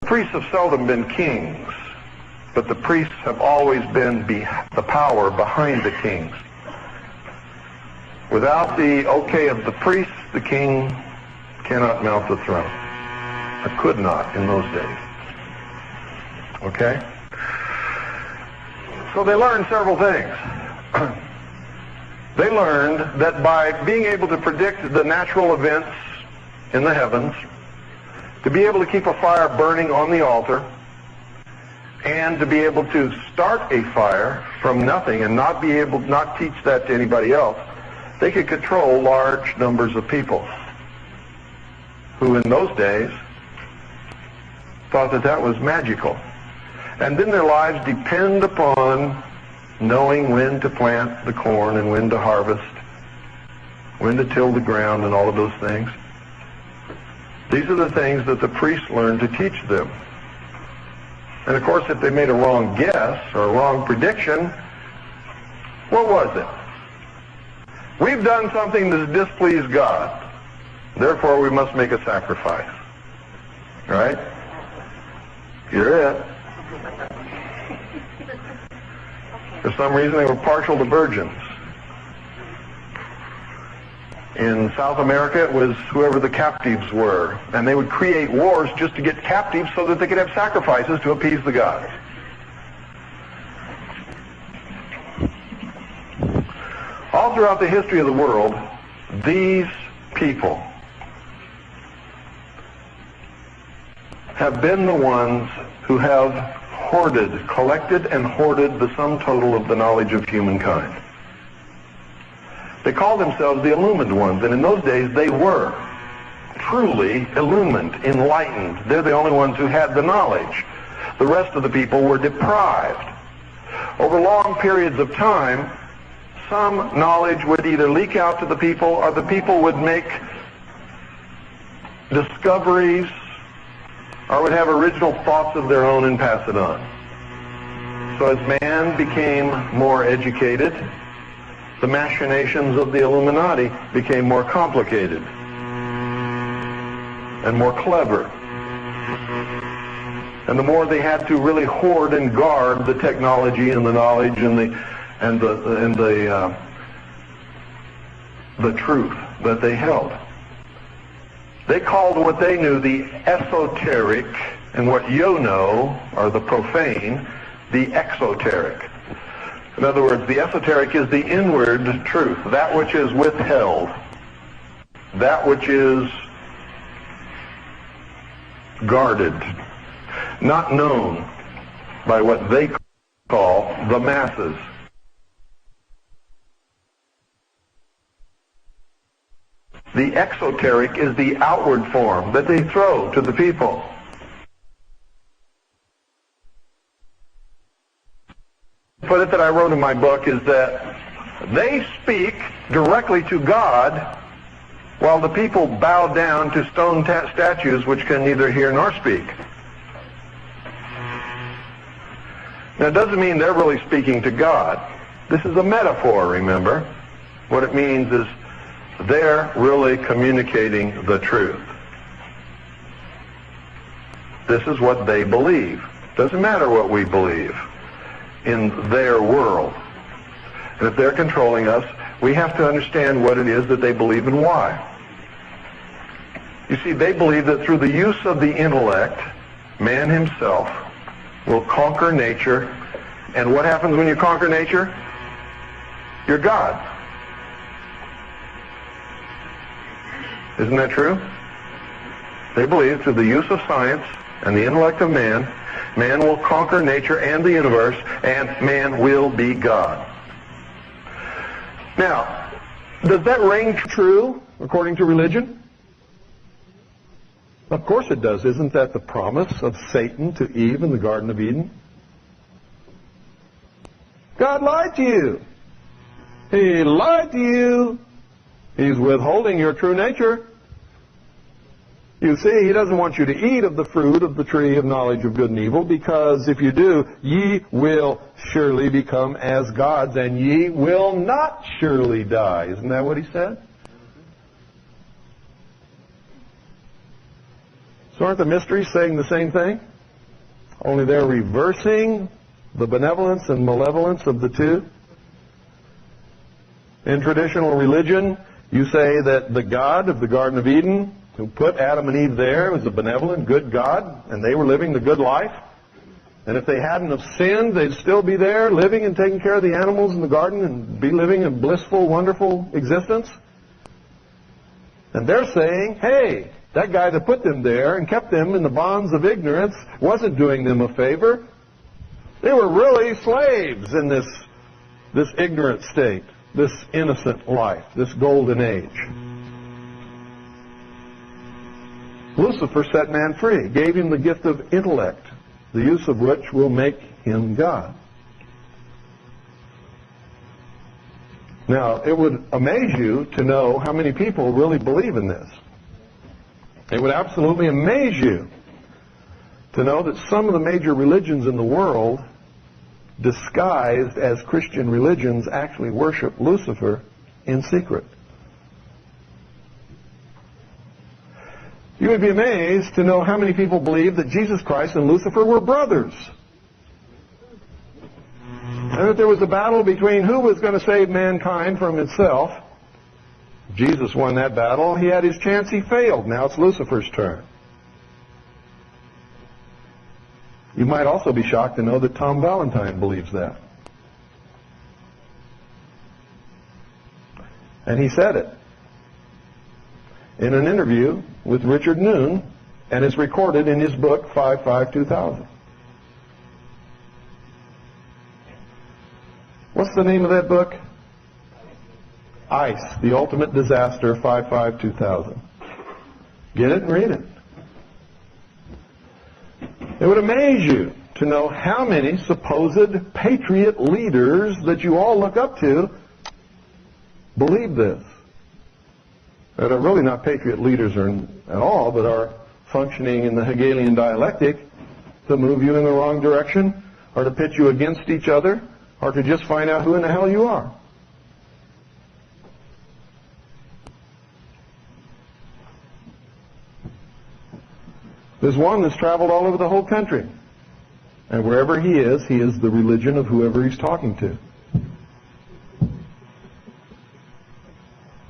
Priests have seldom been kings, but the priests have always been the power behind the kings. Without the okay of the priests, the king cannot mount the throne. Or could not in those days. Okay? So they learned several things. They learned that by being able to predict the natural events in the heavens, to be able to keep a fire burning on the altar, and to be able to start a fire from nothing and not teach that to anybody else, they could control large numbers of people who in those days thought that that was magical. And then their lives depend upon knowing when to plant the corn and when to harvest, when to till the ground and all of those things. These are the things that the priests learned to teach them. And of course, if they made a wrong guess or a wrong prediction, what was it? We've done something that displeased God. Therefore, we must make a sacrifice. Right? You're it. For some reason, they were partial to virgins. In South America, it was whoever the captives were. And they would create wars just to get captives so that they could have sacrifices to appease the gods. All throughout the history of the world, these people have been the ones who have collected and hoarded the sum total of the knowledge of humankind. They called themselves the illumined ones, and in those days they were truly illumined, enlightened. They're the only ones who had the knowledge. The rest of the people were deprived. Over long periods of time, some knowledge would either leak out to the people, or the people would make discoveries, or would have original thoughts of their own and pass it on. So as man became more educated, the machinations of the Illuminati became more complicated and more clever. And the more they had to really hoard and guard the technology and the knowledge and the truth that they held. They called what they knew the esoteric, and what you know, or the profane, the exoteric. In other words, the esoteric is the inward truth, that which is withheld, that which is guarded, not known by what they call the masses. The exoteric is the outward form that they throw to the people. Put it that I wrote in my book is that they speak directly to God while the people bow down to stone statues which can neither hear nor speak. Now it doesn't mean they're really speaking to God. This is a metaphor, remember. What it means is they're really communicating the truth. This is what they believe. Doesn't matter what we believe in their world. And if they're controlling us, we have to understand what it is that they believe and why. You see, they believe that through the use of the intellect, man himself will conquer nature. And what happens when you conquer nature? You're God. Isn't that true? They believe through the use of science and the intellect of man, man will conquer nature and the universe, and man will be God. Now, does that ring true according to religion? Of course it does. Isn't that the promise of Satan to Eve in the Garden of Eden? God lied to you. He lied to you. He's withholding your true nature. You see, he doesn't want you to eat of the fruit of the tree of knowledge of good and evil, because if you do, ye will surely become as gods, and ye will not surely die. Isn't that what he said? So aren't the mysteries saying the same thing? Only they're reversing the benevolence and malevolence of the two. In traditional religion, you say that the God of the Garden of Eden, who put Adam and Eve there, was a benevolent, good God, and they were living the good life. And if they hadn't have sinned, they'd still be there, living and taking care of the animals in the garden and be living a blissful, wonderful existence. And they're saying, hey, that guy that put them there and kept them in the bonds of ignorance wasn't doing them a favor. They were really slaves in this ignorant state, this innocent life, this golden age. Lucifer set man free, gave him the gift of intellect, the use of which will make him God. Now, it would amaze you to know how many people really believe in this. It would absolutely amaze you to know that some of the major religions in the world, disguised as Christian religions, actually worship Lucifer in secret. You would be amazed to know how many people believe that Jesus Christ and Lucifer were brothers. And that there was a battle between who was going to save mankind from itself. Jesus won that battle. He had his chance. He failed. Now it's Lucifer's turn. You might also be shocked to know that Tom Valentine believes that. And he said it in an interview with Richard Noon, and it's recorded in his book, 5/5/2000. What's the name of that book? Ice, the Ultimate Disaster, 5/5/2000. Get it and read it. It would amaze you to know how many supposed patriot leaders that you all look up to believe this. That are really not patriot leaders at all, but are functioning in the Hegelian dialectic to move you in the wrong direction, or to pit you against each other, or to just find out who in the hell you are. There's one that's traveled all over the whole country. And wherever he is the religion of whoever he's talking to.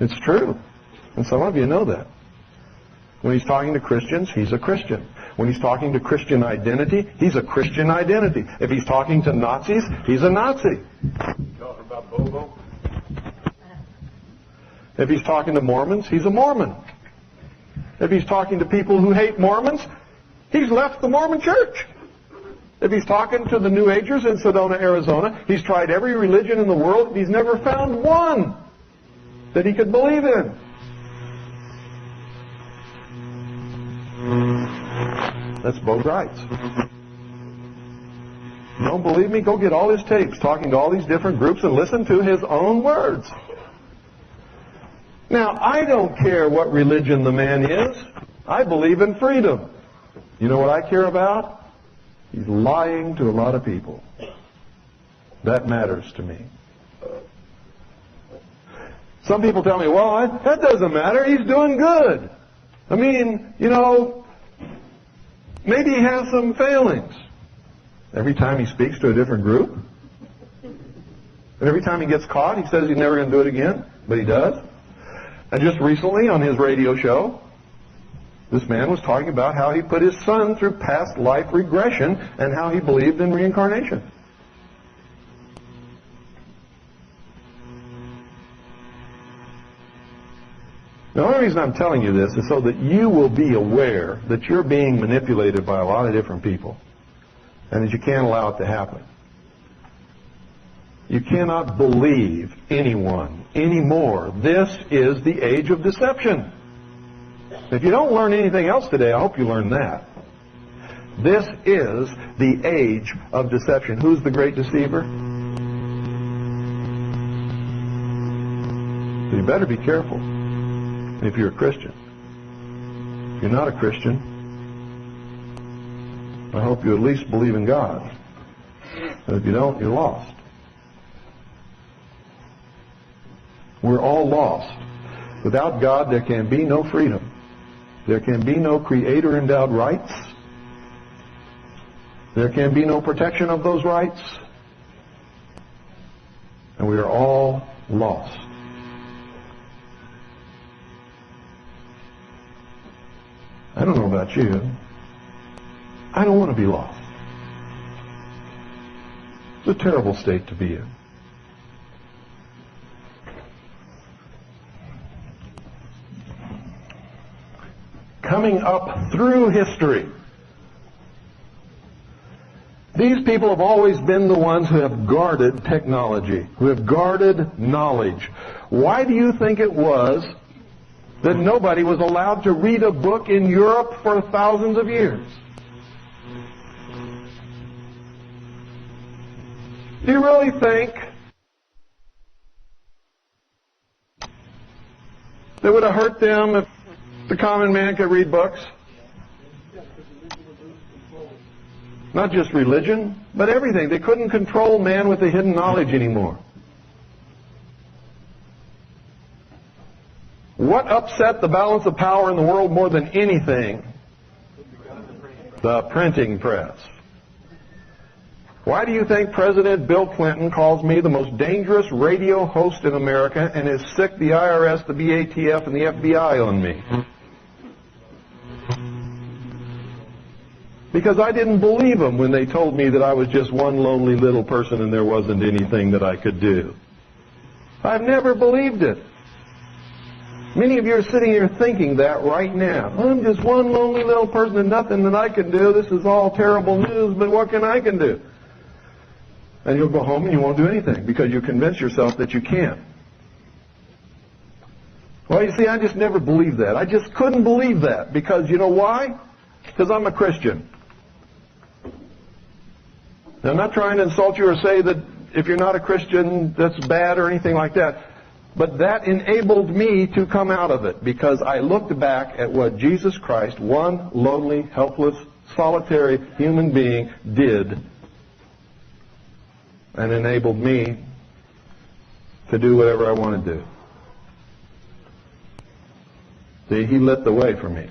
It's true. And some of you know that. When he's talking to Christians, he's a Christian. When he's talking to Christian identity, he's a Christian identity. If he's talking to Nazis, he's a Nazi. Talking about Bobo. If he's talking to Mormons, he's a Mormon. If he's talking to people who hate Mormons, he's left the Mormon church. If he's talking to the New Agers in Sedona, Arizona, he's tried every religion in the world. He's never found one that he could believe in. That's Bo Wrights. You don't believe me? Go get all his tapes talking to all these different groups and listen to his own words. Now, I don't care what religion the man is. I believe in freedom. You know what I care about? He's lying to a lot of people. That matters to me. Some people tell me, well, that doesn't matter. He's doing good. I mean, maybe he has some failings. Every time he speaks to a different group. And every time he gets caught, he says he's never going to do it again. But he does. And just recently on his radio show, this man was talking about how he put his son through past life regression and how he believed in reincarnation. The only reason I'm telling you this is so that you will be aware that you're being manipulated by a lot of different people and that you can't allow it to happen. You cannot believe anyone anymore. This is the age of deception. If you don't learn anything else today, I hope you learn that. This is the age of deception. Who's the great deceiver? So you better be careful if you're a Christian. If you're not a Christian, I hope you at least believe in God. And if you don't, you're lost. We're all lost. Without God, there can be no freedom. There can be no creator-endowed rights. There can be no protection of those rights. And we are all lost. I don't know about you. I don't want to be lost. It's a terrible state to be in. Coming up through history, these people have always been the ones who have guarded technology, who have guarded knowledge. Why do you think it was that nobody was allowed to read a book in Europe for thousands of years? Do you really think that would have hurt them if the common man could read books? Not just religion, but everything. They couldn't control man with the hidden knowledge anymore. What upset the balance of power in the world more than anything? The printing press. Why do you think President Bill Clinton calls me the most dangerous radio host in America and has sicked the IRS, the BATF, and the FBI on me? Because I didn't believe them when they told me that I was just one lonely little person and there wasn't anything that I could do. I've never believed it. Many of you are sitting here thinking that right now. I'm just one lonely little person and nothing that I can do. This is all terrible news, but what can I do? And you'll go home and you won't do anything because you convince yourself that you can't. Well, you see, I just never believed that. I just couldn't believe that because you know why? Because I'm a Christian. Now, I'm not trying to insult you or say that if you're not a Christian, that's bad or anything like that. But that enabled me to come out of it because I looked back at what Jesus Christ, one lonely, helpless, solitary human being, did and enabled me to do whatever I want to do. See, he lit the way for me.